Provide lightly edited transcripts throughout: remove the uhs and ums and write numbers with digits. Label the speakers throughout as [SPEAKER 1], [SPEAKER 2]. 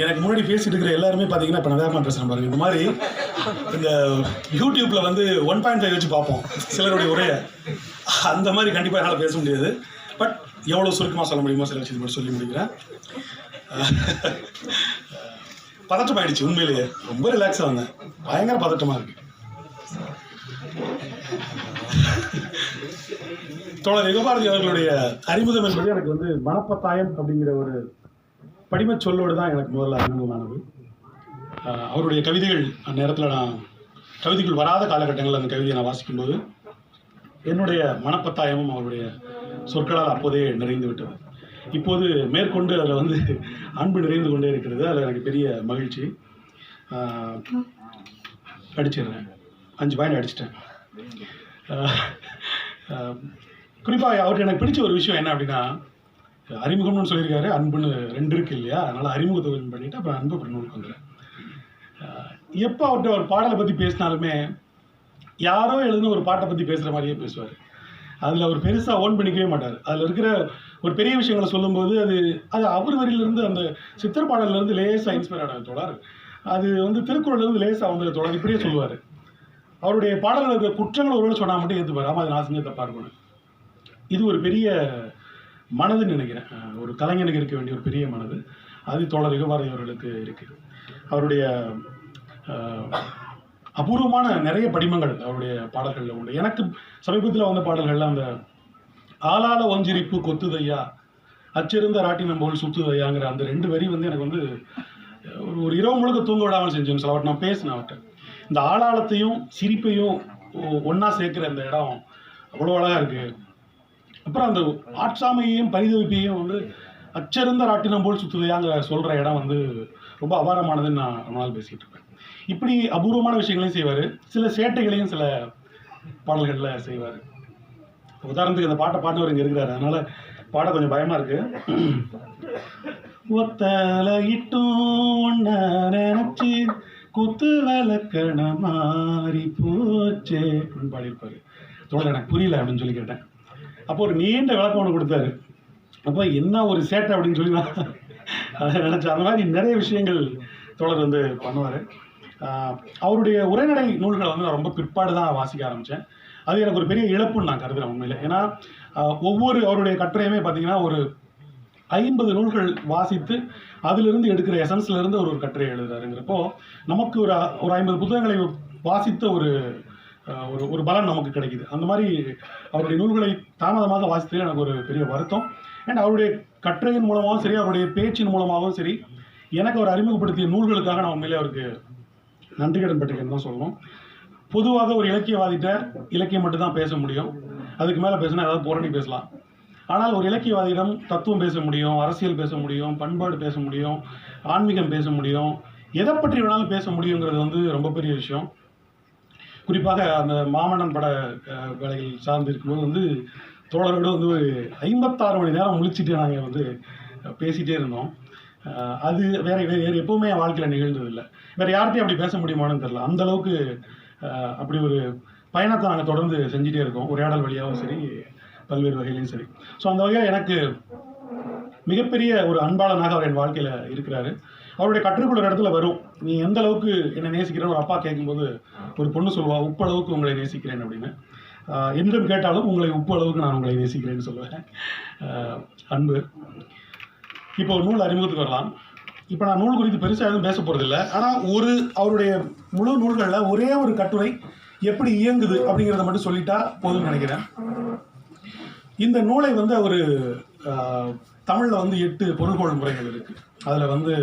[SPEAKER 1] எனக்கு முன்னாடி பேசிட்டு இருக்கிற எல்லாருமே பார்த்தீங்கன்னா இப்போ நான் வேகமாக பேசுகிறேன் பாருங்க. இந்த மாதிரி இந்த யூடியூப்பில் வந்து 1.5 வச்சு பார்ப்போம் சிலருடைய உரையை. அந்த மாதிரி கண்டிப்பாக என்னால் பேச முடியாது. பட் எவ்வளோ சுருக்கமாக சொல்ல முடியுமோ சில விஷயத்தை மட்டும் சொல்லி முடிக்கிறேன். பதட்டம் ஆயிடுச்சு உண்மையிலேயே. ரொம்ப ரிலாக்ஸாக வந்தேன். பயங்கர பதட்டமாக இருக்கு. தோழர் யுகபாரதி அவர்களுடைய அறிமுகம் என்பது எனக்கு வந்து மனப்பத்தாயம் அப்படிங்கிற ஒரு படிம சொல்லோடு தான் எனக்கு முதல்ல அறிமுகமானது. அவருடைய கவிதைகள் அந்த நேரத்தில் நான் கவிதைகள் வராத காலகட்டங்களில் அந்த கவிதையை நான் வாசிக்கும்போது என்னுடைய மனப்பத்தாயமும் அவருடைய சொற்களால் அப்போதே நிறைந்து விட்டது. இப்போது மேற்கொண்டு அதில் வந்து அன்பு நிறைந்து கொண்டே இருக்கிறது. அதில் எனக்கு பெரிய மகிழ்ச்சி. அடிச்சிடுறேன், 5 பாயிண்ட் அடிச்சிட்டேன். குறிப்பாக அவர்கிட்ட எனக்கு பிடிச்ச ஒரு விஷயம் என்ன அப்படின்னா, அறிமுகம்னு சொல்லியிருக்காரு, அன்புன்னு 2 இருக்கு இல்லையா? அதனால் அறிமுகத்தை பண்ணிவிட்டு அப்புறம் அன்பு அப்புறம் நூலுக்கு வந்துடுறேன். எப்போ அவர்கிட்ட ஒரு பாடலை பற்றி பேசினாலுமே யாரோ எழுதுன ஒரு பாட்டை பற்றி பேசுகிற மாதிரியே பேசுவார். அதில் அவர் பெருசாக ஓன் பண்ணிக்கவே மாட்டார். அதில் இருக்கிற ஒரு பெரிய விஷயங்களை சொல்லும்போது அது அவர் வரியிலிருந்து அந்த சித்திர பாடலிருந்து லேசாக இன்ஸ்பயர் ஆன தொடர். அது வந்து திருக்குறள்லேருந்து லேசாக வந்து தொடர் இப்படியே சொல்லுவார். அவருடைய பாடலில் இருக்கிற குற்றங்கள் ஒருவேளை சொன்னால் மட்டும் ஏற்றுப்பார். ஆமாம், அது நான் செஞ்ச தப்பாக இருக்கணும். இது ஒரு பெரிய மனதுன்னு நினைக்கிறேன். ஒரு கலைஞனுக்கு இருக்க வேண்டிய ஒரு பெரிய மனது அது தோழர் யுகபாரதி அவர்களுக்கு இருக்குது. அவருடைய அபூர்வமான நிறைய படிமங்கள் அவருடைய பாடல்களில் உண்டு. எனக்கு சமீபத்தில் வந்த பாடல்களில் அந்த ஆளால ஒஞ்சிரிப்பு கொத்துதையா அச்சிருந்த ராட்டினம் போல் சுத்துதையாங்கிற அந்த 2 வரி வந்து எனக்கு வந்து ஒரு இரவு முழுக்க தூங்க விடாமல் செஞ்சேன்னு சொல்ல. நான் பேசினேன் அவர்கிட்ட. இந்த ஆளாளத்தையும் சிரிப்பையும் ஒன்றா சேர்க்குற அந்த இடம் அவ்வளோ அழகாக இருக்குது. அப்புறம் அந்த ஆட்சாமையையும் பரிதவிப்பையும் வந்து அச்சிருந்த ராட்டினம் போல் சுத்துதையாங்க சொல்கிற இடம் வந்து ரொம்ப அபாரமானதுன்னு நான் ரொம்ப நாள் பேசிகிட்டு இருப்பேன். இப்படி அபூர்வமான விஷயங்களையும் செய்வார், சில சேட்டைகளையும் சில பாடல்களில் செய்வார். உதாரணத்துக்கு அந்த பாட்டை பாடினவர் இங்கே இருக்கிறாரு, அதனால் பாட கொஞ்சம் பயமாக இருக்குது. ஒத்தலையிட்டும் ஒன்ன நினச்சி குத்து விளக்கண மாறி போச்சே அப்படின்னு பாடியிருப்பார். தோழர் எனக்கு புரியல அப்படின்னு சொல்லி கேட்டேன். அப்போ ஒரு நீண்ட விளக்கம் ஒன்று கொடுத்தாரு. அப்போ என்ன ஒரு சேட்டை அப்படின்னு சொல்லி நான் அதை நினச்சேன். அந்த மாதிரி நிறைய விஷயங்கள் தோழர் வந்து பண்ணுவார். அவருடைய உரைநடை நூல்களை வந்து நான் ரொம்ப பிற்பாடு தான் வாசிக்க ஆரம்பித்தேன். அது எனக்கு ஒரு பெரிய இழப்புன்னு நான் கருதுகிறேன் உண்மையில். ஏன்னா ஒவ்வொரு அவருடைய கட்டுரையுமே பார்த்தீங்கன்னா ஒரு 50 நூல்கள் வாசித்து அதிலிருந்து எடுக்கிற எசன்ஸ்லேருந்து ஒரு கட்டுரை எழுதுறாருங்கிறப்போ நமக்கு ஒரு 50 புத்தகங்களை வாசித்த ஒரு ஒரு பலன் நமக்கு கிடைக்குது. அந்த மாதிரி அவருடைய நூல்களை தாமதமாக வாசித்ததில் எனக்கு ஒரு பெரிய வருத்தம். அண்ட் அவருடைய கட்டுரையின் மூலமாகவும் சரி, அவருடைய பேச்சின் மூலமாகவும் சரி, எனக்கு அவர் அறிமுகப்படுத்திய நூல்களுக்காக நான் உண்மையிலே அவருக்கு நன்றி கடன் பட்டிருக்கேன்னு தான் சொல்லணும். பொதுவாக ஒரு இலக்கியவாதிகிட்ட இலக்கியம் மட்டும்தான் பேச முடியும். அதுக்கு மேலே பேசினா ஏதாவது புரணி பேசலாம். ஆனால் ஒரு இலக்கியவாதியிடம் தத்துவம் பேச முடியும், அரசியல் பேச முடியும், பண்பாடு பேச முடியும், ஆன்மீகம் பேச முடியும், எதை பற்றி வேணாலும் பேச முடியுங்கிறது வந்து ரொம்ப பெரிய விஷயம். குறிப்பாக அந்த மாமன்னன் பட வேலைகள் சார்ந்து இருக்கும்போது வந்து தோழர்களோடு வந்து ஒரு 56 மணி நேரம் முழிச்சுட்டு நாங்கள் வந்து பேசிகிட்டே இருந்தோம். அது வேறு எப்போவுமே என் வாழ்க்கையில் நிகழ்ந்ததில்லை. வேறு யார்கிட்டையும் அப்படி பேச முடியுமான்னு தெரில. அந்தளவுக்கு அப்படி ஒரு பயணத்தை நாங்கள் தொடர்ந்து செஞ்சுட்டே இருக்கோம், உரையாடல் வழியாகவும் சரி, பல்வேறு வகையிலையும் சரி. ஸோ அந்த வகையில் எனக்கு மிகப்பெரிய ஒரு அன்பாளனாக அவர் என் வாழ்க்கையில் இருக்கிறாரு. அவருடைய கற்றுக்கொள்ள இடத்துல வரும், நீ எந்த அளவுக்கு என்னை நேசிக்கிறேன்னு ஒரு அப்பா கேட்கும்போது ஒரு பொண்ணு சொல்லுவா, உப்பு அளவுக்கு உங்களை நேசிக்கிறேன் அப்படின்னு. என்றும் கேட்டாலும் உங்களை உப்பு அளவுக்கு நான் உங்களை நேசிக்கிறேன்னு சொல்லுவேன். அன்பு. இப்போ நூல் அறிமுகத்துக்கு வரலாம். இப்போ நான் நூல் குறித்து பெருசாக எதுவும் பேச போகிறதில்லை. ஆனால் அவருடைய முழு நூல்களில் ஒரே ஒரு கட்டுரை எப்படி இயங்குது அப்படிங்கிறத மட்டும் சொல்லிட்டா போதும்னு நினைக்கிறேன். இந்த நூலை வந்து அவர் தமிழில் வந்து 8 பொருள்கோள் முறைகள் இருக்குது. அதில் வந்து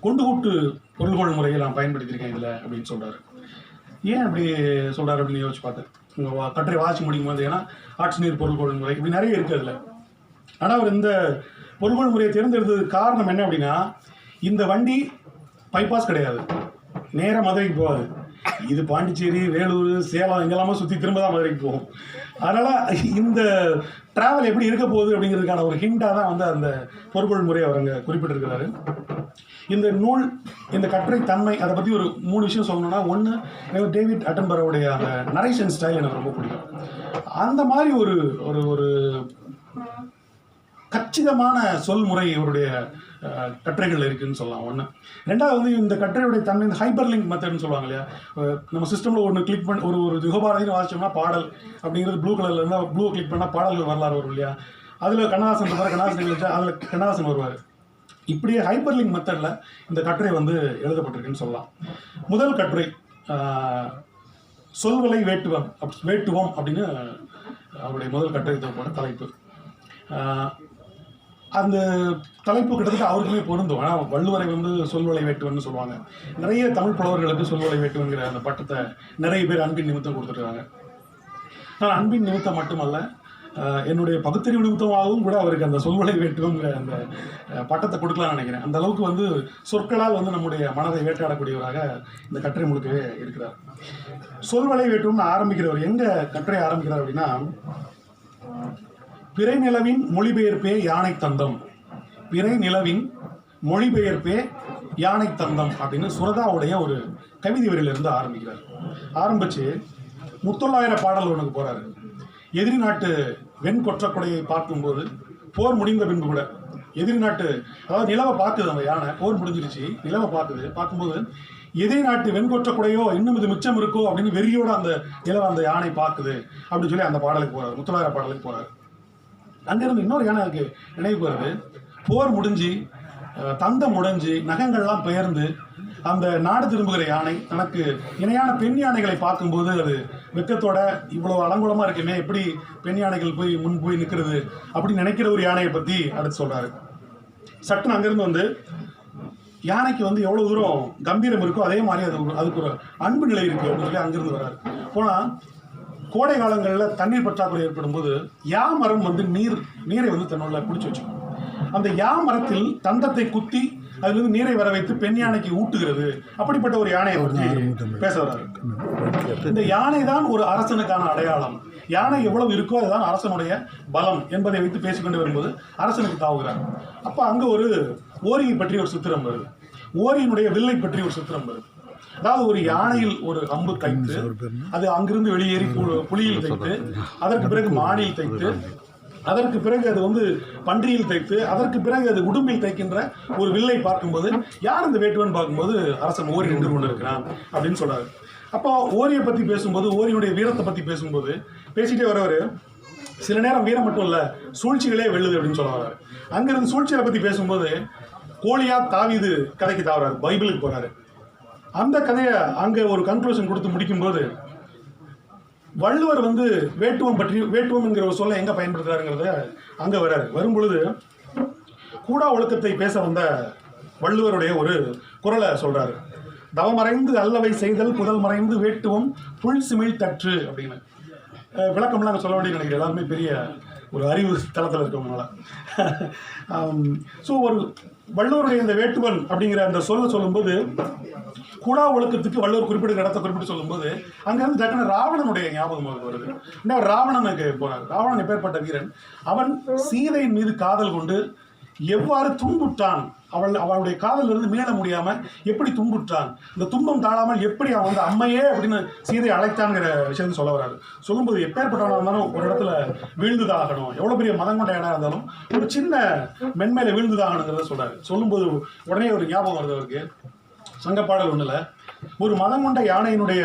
[SPEAKER 1] கொண்டு கூட்டு பொருள்கோள் முறையை நான் பயன்படுத்தியிருக்கேன் இதில் அப்படின்னு சொல்கிறார். ஏன் அப்படி சொல்கிறார் அப்படின்னு யோசிச்சு பார்த்தேன். உங்கள் கட்டுரை வாசி முடிக்கும் போது, ஏன்னா ஆட்சி நீர் பொருள்கோள் முறை இப்படி நிறைய இருக்குது அதில். ஆனால் அவர் இந்த பொருள்கோள் முறையை தேர்ந்தெடுத்ததுக்கு காரணம் என்ன அப்படின்னா, இந்த வண்டி பைபாஸ் கிடையாது, நேராக மதுரைக்கு போகாது. இது பாண்டிச்சேரி, வேலூர், சேலம் எங்கெல்லாமோ சுற்றி திரும்ப தான் மதுரைக்கு போகும். அதனால் இந்த ட்ராவல் எப்படி இருக்க போகுது அப்படிங்கிறதுக்கான ஒரு ஹிண்டாக தான் வந்து அந்த பொருள்கோள் முறையை அவர் அங்கே குறிப்பிட்டிருக்கிறாரு. இந்த நூல், இந்த கட்டுரை தன்மை, அதை பற்றி ஒரு 3 விஷயம் சொல்லணும்னா, ஒன்று, எனக்கு டேவிட் அட்டன்பரோவுடைய அந்த நரேஷன் ஸ்டைல் எனக்கு ரொம்ப பிடிக்கும். அந்த மாதிரி ஒரு ஒரு கச்சிதமான சொல்முறை இவருடைய கட்டுரைகள் இருக்குன்னு சொல்லலாம். ஒன்று. ரெண்டாவது வந்து இந்த கட்டுரையுடைய தன்மை இந்த ஹைப்பர் லிங்க் மெத்தட்னு சொல்லுவாங்க இல்லையா. நம்ம சிஸ்டமில் ஒன்று கிளிக் பண்ணி ஒரு யுகபாரதின்னு வாசிச்சோம்னா பாடல் அப்படிங்கிறது ப்ளூ கலரில் இருந்தால் ப்ளூ கிளிக் பண்ணால் பாடல்கள் வரலாறு வரும் இல்லையா. அதில் கண்ணதாசன் இருப்பார், கண்ணதாசன் வச்சா அதில் கண்ணதாசன் வருவார். இப்படியே ஹைப்பர் லிங்க் மெத்தடில் இந்த கட்டுரை வந்து எழுதப்பட்டிருக்குன்னு சொல்லலாம். முதல் கட்டுரை சொல்வலை வேட்டுவம் அப்படின்னு அவருடைய முதல் கட்டுரை போட்ட தலைப்பு. அந்த தலைப்பு கிட்டத்தட்ட அவருக்குமே பொருந்தும். ஆனால் வள்ளுவரை வந்து சொல்வலை வேட்டுவன்னு சொல்லுவாங்க. நிறைய தமிழ் புலவர்களுக்கு சொல்வலை வேட்டுவங்கிற அந்த பட்டத்தை நிறைய பேர் அன்பின் நிமித்தம் கொடுத்துருக்காங்க. நான் அன்பின் நிமித்தம் மட்டுமல்ல, என்னுடைய பகுத்தறிவு நிமித்தமாகவும் கூட அவருக்கு அந்த சொல்வலை வேட்டுவங்கிற அந்த பட்டத்தை கொடுக்கலாம்னு நினைக்கிறேன். அந்த அளவுக்கு வந்து சொற்களால் வந்து நம்முடைய மனதை வேட்டாடக்கூடியவராக இந்த கட்டுரை முழுக்கவே இருக்கிறார். சொல்வலை வேட்டுவம்னு ஆரம்பிக்கிறவர் எங்க கட்டுரை ஆரம்பிக்கிறார் அப்படின்னா, பிறை நிலவின் மொழிபெயர்ப்பே யானை தந்தம், பிறை நிலவின் மொழிபெயர்ப்பே யானை தந்தம் அப்படின்னு சுரதாவுடைய ஒரு கவிதை வரியிலிருந்து ஆரம்பிக்கிறார். ஆரம்பிச்சு முத்தொள்ளாயிர பாடல் ஒன்றுக்கு போறாரு. எதிரி நாட்டு வெண்கொற்றக்குடையை பார்க்கும்போது போர் முடிந்த பின்பு கூட எதிரி நாட்டு, அதாவது நிலவை பார்க்குது அந்த யானை, போர் முடிஞ்சிருச்சு, நிலவை பார்க்கும்போது எதிரி நாட்டு வெண்கொற்றக்குடையோ இன்னும் இது மிச்சம் இருக்கோ அப்படின்னு வெறியோட அந்த நிலவை அந்த யானை பார்க்குது அப்படின்னு சொல்லி அந்த பாடலுக்கு போறாரு, முத்தொள்ளாயிர பாடலுக்கு போறாரு. அங்கிருந்து இன்னொரு யானை இருக்கு நினைவுக்கு வருது. போர் முடிஞ்சு தந்தம் உடைஞ்சு நகங்கள்லாம் பெயர்ந்து அந்த நாடு திரும்புகிற யானை தனக்கு இணையான பெண் யானைகளை பார்க்கும்போது அது வெக்கத்தோட இவ்வளவு அலங்கோலமா இருக்குமே, எப்படி பெண் யானைகள் போய் நிற்கிறது அப்படின்னு நினைக்கிற ஒரு யானையை பத்தி அடுத்து சொல்றாரு. சட்டுன்னு அங்கிருந்து வந்து யானைக்கு வந்து எவ்வளவு தூரம் கம்பீரம் இருக்கோ அதே மாதிரி அதுக்கு ஒரு அன்பு நிலை இருக்கு அப்படின்னு சொல்லி அங்கிருந்து வர்றாரு. போனா கோடை காலங்களில் தண்ணீர் பற்றாக்குறை ஏற்படும் போது யா மரம் வந்து நீரை வந்து தன்னுள்ள பிடிச்சி வச்சுக்கும். அந்த யா மரத்தில் தந்தத்தை குத்தி அதிலிருந்து நீரை வர வைத்து பெண் யானைக்கு ஊட்டுகிறது. அப்படிப்பட்ட ஒரு யானையை பற்றி பேச வர்றாரு. இந்த யானை தான் ஒரு அரசனுக்கான அடையாளம். யானை எவ்வளவு இருக்கோ அதுதான் அரசனுடைய பலம் என்பதை வைத்து பேசிக்கொண்டு வரும்போது அரசனுக்கு தாவுகிறார். அப்ப அங்க ஒரு ஓரியை பற்றி ஒரு சித்திரம் வருது, ஓரியினுடைய வில்லை பற்றி ஒரு சித்திரம் வருது. அதாவது ஒரு யானையில் ஒரு அம்பு தைத்து அது அங்கிருந்து வெளியேறி புலியில் தைத்து அதற்கு பிறகு மானில் தைத்து அதற்கு பிறகு அது வந்து பன்றியில் தைத்து அதற்கு பிறகு அது உடும்பில் தைக்கின்ற ஒரு வில்லை பார்க்கும்போது யார் இந்த வேட்டுவன் பார்க்கும்போது அரசன் ஓரி நின்று கொண்டு இருக்கிறான் அப்படின்னு சொல்றாரு. அப்போ ஓரியை பத்தி பேசும்போது, ஓரியினுடைய வீரத்தை பத்தி பேசும்போது பேசிட்டே வரவர் சில நேரம் வீரம் மட்டும் இல்ல சூழ்ச்சிகளே வெல்லுது அப்படின்னு சொல்ல வர்றாரு. அங்கிருந்து சூழ்ச்சிகளை பத்தி பேசும்போது கோலியா தாவீது கதைக்கு தாவறாரு, பைபிளுக்கு போறாரு. அந்த கதையை அங்க ஒரு கன்க்ளூஷன் கொடுத்து முடிக்கும்போது வள்ளுவர் வந்து வேட்டுவம் என்கிற ஒரு சொல்ல எங்க பயன்படுத்துறாருங்கிறத அங்க வராரு. வரும்பொழுது கூடா ஒழுக்கத்தை பேச வந்த வள்ளுவருடைய ஒரு குரலை சொல்றாரு. தவமறைந்து அல்லவை செய்தல் புதல் மறைந்து வேட்டுவம் புல் சிமிழ் தற்று அப்படின்னு விளக்கம்லாம் அங்கே சொல்ல வேண்டிய நினைக்கிறேன். எல்லாருமே பெரிய ஒரு அறிவு தளத்தில் இருக்கவங்களால. ஸோ ஒரு வள்ளுவருடைய இந்த வேட்டுவன் அப்படிங்கிற அந்த சொல்லும்போது கூடா ஒழுக்கத்துக்கு வள்ளுவர் குறிப்பிட்ட இடத்தை குறிப்பிட்டு சொல்லும்போது அங்கிருந்து டக்குனு ராவணனுடைய ஞாபகம் வருது. இன்னும் ராவணனுக்கு போறாரு. ராவணன் எப்பேற்பட்ட வீரன், அவன் சீதையின் மீது காதல் கொண்டு எவ்வாறு துன்புற்றான், அவளுடைய காதலிருந்து மீள முடியாம எப்படி துன்புற்றான், இந்த துன்பம் தாழாமல் எப்படி அவன் வந்து அம்மையே அப்படின்னு சீதையை அழைத்தான்ங்கிற விஷயத்தை சொல்ல வராது. சொல்லும்போது எப்பேற்பட்டவனாக இருந்தாலும் ஒரு இடத்துல வீழ்ந்துதாகணும், எவ்வளவு பெரிய மதம் கொண்ட இடம் இருந்தாலும் ஒரு சின்ன மென்மையில வீழ்ந்துதாகணுங்கிறத சொல்றாரு. சொல்லும்போது உடனே ஒரு ஞாபகம் வருது அவருக்கு. சங்கப்பாடல் ஒண்ணுல ஒரு மதம் கொண்ட யானையினுடைய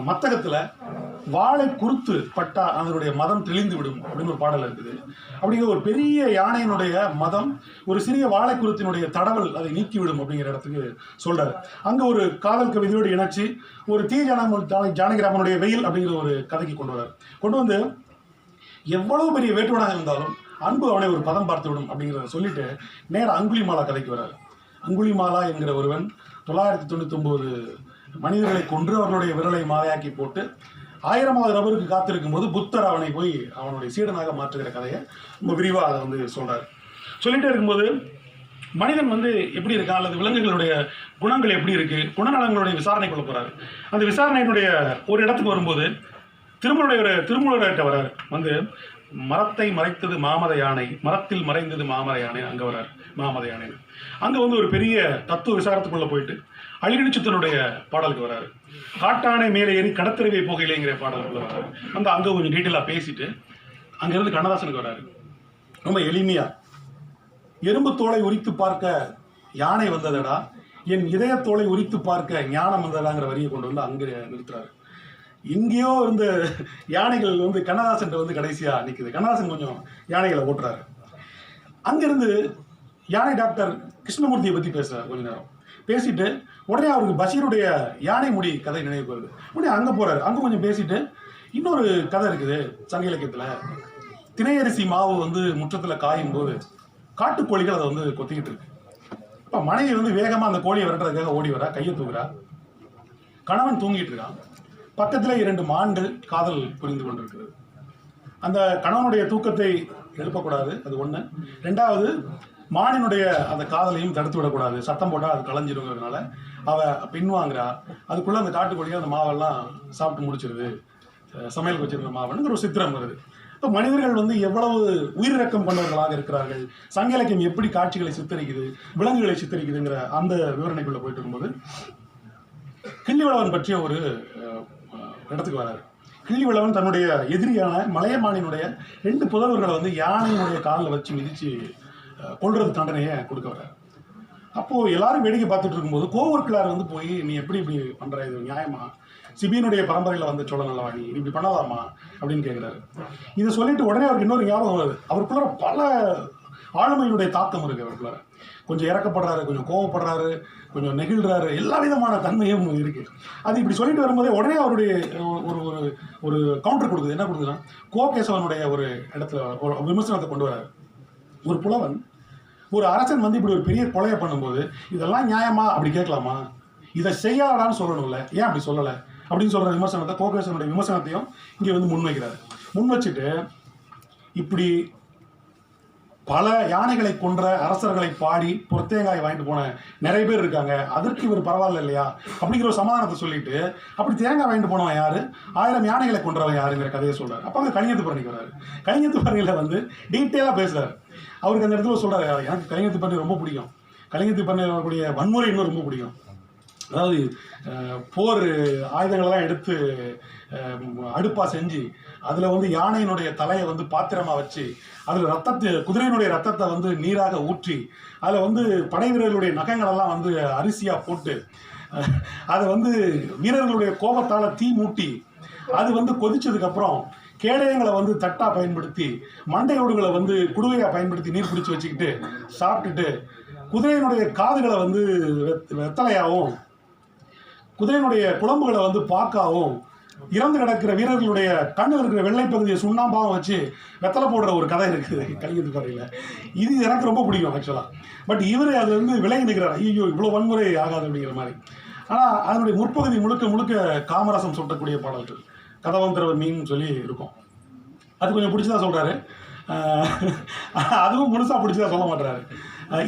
[SPEAKER 1] மத்தகத்துல வாளை குறுத்து பட்டா அதனுடைய மதம் தெளிந்து விடும் அப்படின்னு ஒரு பாடல் இருக்குது. அப்படிங்கிற ஒரு பெரிய யானையினுடைய மதம் ஒரு சிறிய வாழை குருத்தினுடைய தடவல் அதை நீக்கிவிடும் அப்படிங்கிற இடத்துக்கு சொல்றாரு. அங்க ஒரு காதல் கவிதையோடு இணைச்சு ஒரு ஜானகிராமனுடைய வெயில் அப்படிங்கிற ஒரு கதைக்கு கொண்டு வந்து எவ்வளவு பெரிய வேட்டுவனாக இருந்தாலும் அன்பு அவனை ஒரு பதம் பார்த்து விடும் அப்படிங்கிறத சொல்லிட்டு நேரம் அங்குலிமாலா கதைக்கு வர்றாரு. அங்குலிமாலா என்கிற ஒருவன் 999 மனிதர்களை கொன்று அவர்களுடைய விரலை மாலையாக்கி போட்டு 1000வது நபருக்கு காத்திருக்கும் போது புத்தர் அவனை போய் அவனுடைய சீடனாக மாற்றுகிற கதையை ரொம்ப விரிவாக அதை வந்து சொல்றாரு. சொல்லிட்டே இருக்கும்போது மனிதன் வந்து எப்படி இருக்கான் அல்லது விலங்குகளுடைய குணங்கள் எப்படி இருக்கு, குணநலங்களுடைய விசாரணைக்குள்ள போறாரு. அந்த விசாரணையினுடைய ஒரு இடத்துக்கு வரும்போது திருமூலர்கிட்ட வர்றாரு. வந்து மரத்தை மறைத்தது மாமத யானை, மரத்தில் மறைந்தது மாமத யானை, அங்க வர்றாரு மாமத யானை. அங்க வந்து ஒரு பெரிய தத்துவ விசாரத்துக்குள்ள போயிட்டு அழிகடிச்சுத்தனுடைய பாடலுக்கு வராரு. காட்டானை மேலே ஏறி கடத்தறிவை போகையிலேங்கிற பாடலுக்குள்ள வராரு. அங்க கொஞ்சம் டீட்டெயிலாக பேசிட்டு அங்கிருந்து கண்ணதாசனுக்கு வராரு. ரொம்ப எளிமையா, எறும்பு தோலை உரித்து பார்க்க யானை வந்ததடா, என் இதயத்தோலை உரித்து பார்க்க ஞானம் வந்ததாங்கிற வரியை கொண்டு வந்து அங்கே நிறுத்துறாரு. எங்கேயோ இருந்த யானைகள் வந்து கண்ணதாசன் வந்து கடைசியா நிற்குது. கண்ணதாசன் கொஞ்சம் யானைகளை ஓட்டுறாரு. அங்கிருந்து யானை டாக்டர் கிருஷ்ணமூர்த்தியை பற்றி பேசுறாரு. கொஞ்ச நேரம் பேசிட்டு உடனே அவருக்கு பஷீருடைய யானை முடி கதை நினைவுக்கு வருது. உடனே அங்கே போறாரு. அங்கே கொஞ்சம் பேசிட்டு இன்னொரு கதை இருக்குது சங்க இலக்கியத்தில். திணையரிசி மாவு வந்து முற்றத்தில் காயும் போது காட்டுக்கோழிகள் அதை வந்து கொத்திக்கிட்டு இருக்கு. இப்போ மனைவி வந்து வேகமாக அந்த கோழியை விரட்டுறதுக்காக ஓடி வரா, கையை தூக்குறா. கணவன் தூங்கிட்டு இருக்கான். பக்கத்தில் 2 மான்கள் காதல் புரிந்து கொண்டிருக்கிறது. அந்த கணவனுடைய தூக்கத்தை எழுப்பக்கூடாது, அது ஒன்று. 2வது, மானினுடைய அந்த காதலையும் தடுத்து விடக்கூடாது. சத்தம் போட்டால் அது களைஞ்சிருங்கிறதுனால அவ பின்வாங்கிறா. அதுக்குள்ளே அந்த காட்டுக்கோழிகள் அந்த மாவெல்லாம் சாப்பிட்டு முடிச்சிருது. சமையலுக்கு வச்சிருந்த மாவனுங்கிற ஒரு சித்திரம் வருது. இப்போ மனிதர்கள் வந்து எவ்வளவு உயிரிழக்கம் கொண்டவர்களாக இருக்கிறார்கள், சங்க இலக்கியம் எப்படி காட்சிகளை சித்தரிக்குது, விலங்குகளை சித்தரிக்குதுங்கிற அந்த விவரணைக்குள்ள போயிட்டு இருக்கும்போது கிள்ளிவளவன் பற்றிய ஒரு இடத்துக்கு வராரு. கிள்ளிவளவன் தன்னுடைய எதிரியான மலையமானினுடைய 2 புதல்வர்களை வந்து யானையினுடைய காலில் வச்சு மிதிச்சு கொள்றது தண்டனையை கொடுக்க வர்றாரு. அப்போது எல்லாரும் வேடிக்கை பார்த்துட்டு இருக்கும்போது கோவூர்கிழார் வந்து போய், நீ எப்படி இப்படி பண்ணுற, இது நியாயமா, சிபியனுடைய பரம்பரையில் வந்து சோழ நல்லவா, நீ இப்படி பண்ணலாமா அப்படின்னு கேட்குறாரு. இதை சொல்லிட்டு உடனே அவருக்கு இன்னொரு ஞாபகம் வருது. அவருக்குள்ள பல ஆளுமையினுடைய தாக்கம் இருக்குது. அவருக்குள்ள கொஞ்சம் இறக்கப்படுறாரு, கொஞ்சம் கோவப்படுறாரு, கொஞ்சம் நெகிழ்றாரு, எல்லா விதமான தன்மையும் இருக்குது. அது இப்படி சொல்லிட்டு வரும்போதே உடனே அவருடைய ஒரு ஒரு ஒரு கவுண்டர் கொடுக்குது. என்ன கொடுக்குதுன்னா, கோகேசவனுடைய ஒரு இடத்துல ஒரு விமர்சனத்தை கொண்டு வராரு. ஒரு புலவன், ஒரு அரசன் வந்து இப்படி ஒரு பெரிய கொலையை பண்ணும்போது இதெல்லாம் நியாயமா அப்படி கேட்கலாமா, இதை செய்யாதான்னு சொல்லணும்ல, ஏன் அப்படி சொல்லலை அப்படின்னு சொல்கிற விமர்சனத்தை, கோகேசவனுடைய விமர்சனத்தையும் இங்கே வந்து முன்வைக்கிறார். முன் வச்சுட்டு இப்படி பல யானைகளை கொன்ற அரசர்களை பாடி பொறுத்தேங்காய் வாங்கிட்டு போன நிறைய பேர் இருக்காங்க, அதற்கு இவர் பரவாயில்ல இல்லையா அப்படிங்கிற ஒரு சமாதானத்தை சொல்லிட்டு, அப்படி தேங்காய் வாங்கிட்டு போனவன் யாரு, 1000 யானைகளை கொன்றவன் யாருங்கிற கதையை சொல்றாரு. அப்போ அங்கே கலிங்கத்துப்பரணிக்கு வர்றாரு. கலிங்கத்துப்பரணியில் வந்து டீட்டெயிலாக பேசுறாரு. அவருக்கு அந்த இடத்துல சொல்றாரு, எனக்கு கலிங்கத்துப்பரணி ரொம்ப பிடிக்கும், கலிங்கத்துப்பரணியில் வரக்கூடிய வன்முறை இன்னும் ரொம்ப பிடிக்கும். அதாவது போர் ஆயுதங்களெல்லாம் எடுத்து அடுப்பாக செஞ்சு அதில் வந்து யானையினுடைய தலையை வந்து பாத்திரமாக வச்சு அதில் குதிரையினுடைய ரத்தத்தை வந்து நீராக ஊற்றி அதில் வந்து படை வீரர்களுடைய நகங்களெல்லாம் வந்து அரிசியாக போட்டு அதை வந்து வீரர்களுடைய கோபத்தால் தீ மூட்டி அது வந்து கொதிச்சதுக்கப்புறம் கேடயங்களை வந்து தட்டாக பயன்படுத்தி மண்டையோடுகளை வந்து குடுவையாக பயன்படுத்தி நீர் பிடிச்சி வச்சுக்கிட்டு சாப்பிட்டுட்டு குதிரையினுடைய காதுகளை வந்து வெத்தலையாகவும் குதிரையினுடைய குழம்புகளை வந்து பாக்காவும் இறந்து கிடக்கிற வீரர்களுடைய கண்ணில் இருக்கிற வெள்ளை பகுதியை சுண்ணாம்பாவும் வச்சு வெத்தலை போடுற ஒரு கதை இருக்குது கலிங்கத்துப்பரணியில். இது எனக்கு ரொம்ப பிடிக்கும் ஆக்சுவலாக. பட் இவர் அது வந்து விலகி நிற்கிறார், ஐயோ இவ்வளோ வன்முறை ஆகாது அப்படிங்கிற மாதிரி. ஆனால் அதனுடைய முற்பகுதி முழுக்க முழுக்க காமரசம் சொல்லக்கூடிய பாடல்கள், கதவந்திரவர் மீன் சொல்லி இருக்கும். அது கொஞ்சம் பிடிச்சதா சொல்கிறாரு, அதுவும் முழுசாக பிடிச்சதா சொல்ல மாட்டுறாரு.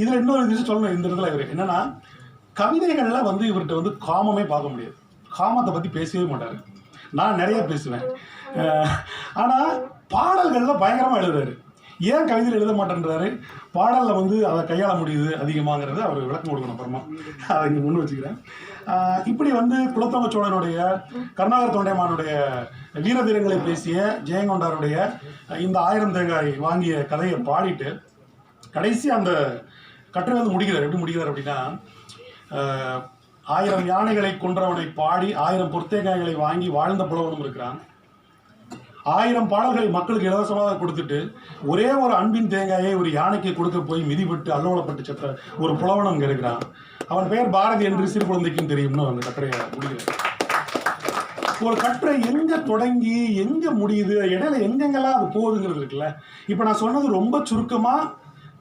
[SPEAKER 1] இதில் இன்னொரு விஷயம் சொல்லணும் இந்த இடத்துல இவர் என்னென்னா, கவிதைகளில் வந்து இவர்கிட்ட வந்து காமமே பார்க்க முடியாது, காமத்தை பற்றி பேசவே மாட்டார். நான் நிறைய பேசுவேன், ஆனால் பாடல்களில் பயங்கரமாக எழுதுறாரு. ஏன் கவிதையில் எழுத மாட்டேன்றாரு, பாடலில் வந்து அதை கையாள முடியுது அதிகமாகிறது அவர் விளக்கம் கொடுக்கணும். அப்புறமா அதை இங்கே முன் வச்சுக்கிறேன். இப்படி வந்து குலத்தொங்க சோழனுடைய கருணாகர தொண்டைமானுடைய வீரதீரங்களை பேசிய ஜெயங்கொண்டாருடைய இந்த 1000 தேங்காய் வாங்கிய கதையை பாடிட்டு கடைசி அந்த கட்டுரை வந்து முடிக்கிறார். எப்படி முடிக்கிறார் அப்படின்னா, 1000 யானைகளை கொன்றவனை பாடி 1000 பொற்தேங்காய்களை வாங்கி வாழ்ந்த புலவனும் இருக்கிறான். 1000 பாடல்களை மக்களுக்கு இலவசமாக கொடுத்துட்டு ஒரே ஒரு அன்பின் தேங்காயை ஒரு யானைக்கு கொடுக்க போய் மிதிப்பட்டு அல்லோலப்பட்டு செத்த ஒரு புலவனும் இங்கே இருக்கிறான். அவன் பெயர் பாரதி என்று சிறு குழந்தைக்கும் தெரியும்னு அந்த கட்டுரையை முடிக்கிறார். ஒரு கட்டுரை எங்கே தொடங்கி எங்கே முடியுது, இடையில எங்கெங்கெல்லாம் அது போகுதுங்கிறது இருக்குல்ல. இப்போ நான் சொன்னது ரொம்ப சுருக்கமாக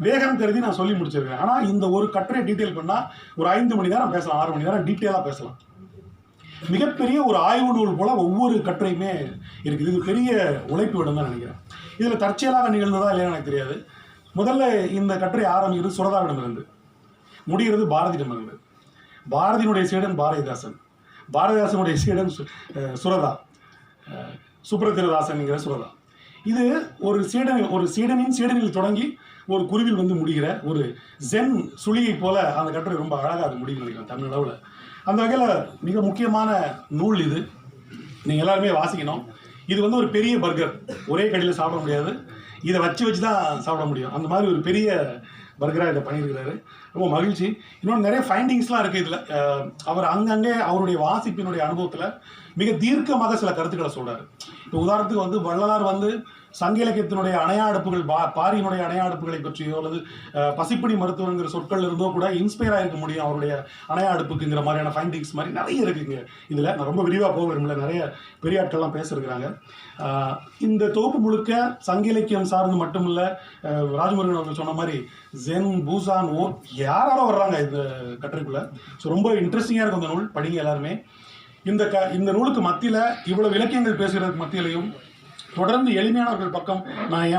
[SPEAKER 1] வேகம் கருதி நான் சொல்லி முடிச்சிருக்கேன். ஆனால் இந்த ஒரு கட்டுரை டீட்டெயில் பண்ணால் ஒரு 5 மணி நேரம் பேசலாம், 6 மணி நேரம் டீட்டெயிலாக பேசலாம். மிகப்பெரிய ஒரு ஆய்வு நூல் போல ஒவ்வொரு கட்டுரையுமே இருக்குது. இது பெரிய உழைப்பு விடும் தான் நினைக்கிறேன். இதில் தற்செயலாக நிகழ்ந்ததா இல்லையா எனக்கு தெரியாது. முதல்ல இந்த கட்டுரை ஆரம்பிக்கிறது சுரதாவிடமிருந்து, முடிகிறது பாரதியிடமிருந்து. பாரதியினுடைய சீடன் பாரதிதாசன், பாரதிதாசனுடைய சீடன் சுரதா, சுப்ரதிரதாசன்ங்கிற சுரதா. இது ஒரு சீடனின் சீடனில் தொடங்கி ஒரு குருவில் வந்து முடிகிற ஒரு ஜென் சுழியை போல அந்த கட்டுரை ரொம்ப அழகாக அது முடிவு நினைக்கிறேன் தமிழ் அளவில். அந்த வகையில் மிக முக்கியமான நூல் இது, நீங்கள் எல்லாருமே வாசிக்கணும். இது வந்து ஒரு பெரிய பர்கர், ஒரே கடையில் சாப்பிட முடியாது. இதை வச்சு தான் சாப்பிட முடியும். அந்த மாதிரி ஒரு பெரிய பர்கராக இதை பண்ணியிருக்கிறாரு. ரொம்ப மகிழ்ச்சி. இன்னொன்று நிறைய ஃபைண்டிங்ஸ்லாம் இருக்குது இதில். அவர் அங்கங்கே அவருடைய வாசிப்பினுடைய அனுபவத்தில் மிக தீர்க்கமாக சில கருத்துக்களை சொல்கிறார். இப்போ உதாரணத்துக்கு வந்து வள்ளலார் வந்து சங்க இலக்கியத்தினுடைய அணையா அடுப்புகள், பாரியினுடைய அணையா அடுப்புகளை பற்றியோ அல்லது பசிப்பிணி மருத்துவங்கிற சொற்கள் இருந்தோ கூட இன்ஸ்பயர் ஆகிருக்க முடியும் அவருடைய அணையா அடுப்புக்குங்கிற மாதிரியான ஃபைண்டிங்ஸ் மாதிரி நிறைய இருக்குங்க இதில். நான் ரொம்ப விரிவாக போக விரும்பல, நிறைய பெரிய ஆட்கள்லாம் பேசியிருக்கிறாங்க. இந்த தொகுப்பு முழுக்க சங்க இலக்கியம் சார்ந்து மட்டும் இல்லை, ராஜமுருகன் அவர்கள் சொன்ன மாதிரி ஜென், பூசான், யாராலும் வர்றாங்க இந்த கட்டுரைக்குள்ள. ஸோ ரொம்ப இன்ட்ரெஸ்டிங்காக இருக்கும் அந்த நூல், படிங்க எல்லாருமே. இந்த நூலுக்கு மத்தியில் இவ்வளவு இலக்கியங்கள் பேசுகிறதுக்கு மத்தியிலையும் தொடர்ந்து எளிமையானவர்கள் பக்கம்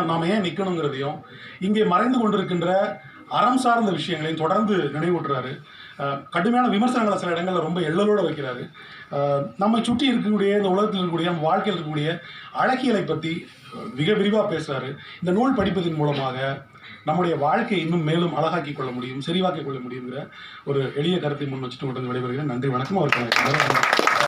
[SPEAKER 1] நாம் ஏன் நிற்கணுங்கிறதையும், இங்கே மறைந்து கொண்டிருக்கின்ற அறம் சார்ந்த விஷயங்களையும் தொடர்ந்து நினைவூட்டுறாரு. கடுமையான விமர்சனங்களை சில இடங்களில் ரொம்ப எள்ளலோடு வைக்கிறாரு. நம்மை சுற்றி இருக்கக்கூடிய, இந்த உலகத்தில் இருக்கக்கூடிய, நம்ம வாழ்க்கையில் இருக்கக்கூடிய அழகியலை பற்றி மிக விரிவாக பேசுகிறாரு. இந்த நூல் படிப்பதன் மூலமாக நம்முடைய வாழ்க்கையை இன்னும் மேலும் அழகாக்கி கொள்ள முடியும், செறிவாக்கிக் கொள்ள முடியுங்கிற ஒரு எளிய கருத்தை முன் வச்சுட்டு விடைபெறுகிறேன். நன்றி, வணக்கம். அவருக்கு